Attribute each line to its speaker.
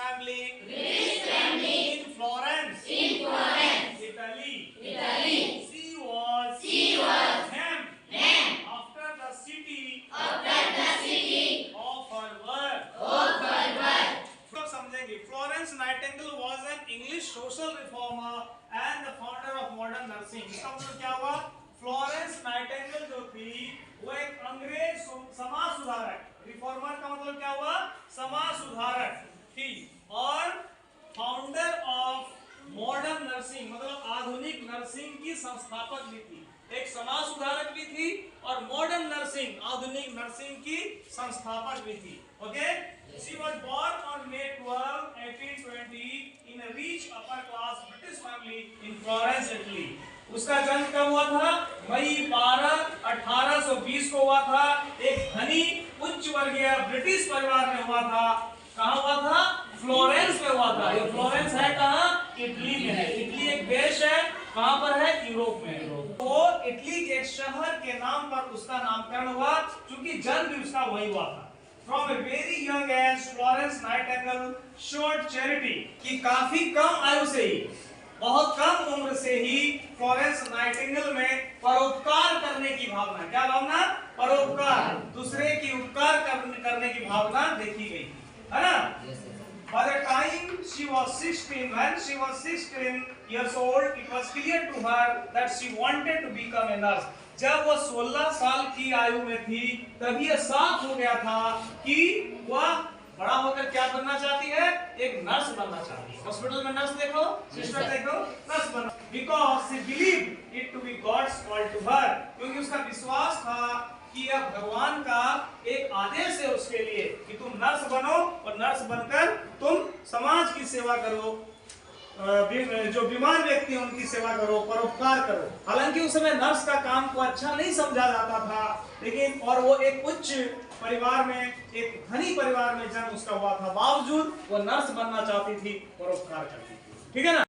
Speaker 1: family?
Speaker 2: Rich family.
Speaker 1: In Florence.
Speaker 2: In Florence.
Speaker 1: Italy.
Speaker 2: Italy.
Speaker 1: She was named after the city
Speaker 2: After the city
Speaker 1: of her birth.
Speaker 2: of her birth.
Speaker 1: तो समझेंगे Florence Nightingale was an English social reformer and the founder of modern nursing. इसका मतलब क्या हुआ? Florence Nightingale जो थी वो एक अंग्रेज समाज सुधारक, रिफॉर्मर का मतलब क्या हुआ? समाज सुधारक थी, और फाउंडर ऑफ मॉडर्न नर्सिंग मतलब आधुनिक नर्सिंग की संस्थापक भी थी। एक समाज सुधारक भी थी और मॉडर्न नर्सिंग आधुनिक नर्सिंग की संस्थापक भी थी। Okay, she was born on May 12, 1820 in a rich upper class British family in Florence, Italy. उसका जन्म कब हुआ था? मई 12, 1820 को हुआ था। एक धनी उच्च वर्गीय ब्रिटिश परिवार में हुआ था। कहाँ हुआ था? फ्लोरेंस में हुआ था। ये फ्लोरेंस है कहाँ? इटली में है। इटली एक देश है, कहाँ पर है? यूरोप में। तो इटली के शहर के नाम पर उसका नामकरण हुआ, क्योंकि जन्म भी उसका वही हुआ था। From a very young age, Florence Nightingale showed charity कि काफी कम आयु से ही, बहुत कम उम्र से ही फ्लोरेंस नाइटिंगेल में परोपकार करने की भावना, क्या भावना? परोपकार, दूसरे की उपकार करने की भावना देखी गई, है ना? By the time she was 16, when she was 16 years old, it was clear to her that she wanted to become a nurse. जब वो 16 साल की आयु में थी, तभी यह साफ हो गया था कि वह बड़ा होकर क्या बनना चाहती है? एक नर्स बनना चाहती है। हॉस्पिटल में नर्स देखो, सिस्टर देखो, नर्स बनना। Because she believed it to be God's call to her, क्योंकि उसका विश्वास था कि यह भगवान का एक आदेश है उसके लिए कि तुम नर्स बनो और नर्स बनकर तुम समाज की सेवा करो, जो बीमार व्यक्ति हैं उनकी सेवा करो, परोपकार करो। हालांकि उस समय नर्स का काम को अच्छा नहीं समझा जाता था, लेकिन और वो एक उच्च परिवार में, एक धनी परिवार में जन्म उसका हुआ था, बावजूद वो नर्स बनना चाहती थी, परोपकार करती थी। ठीक है ना?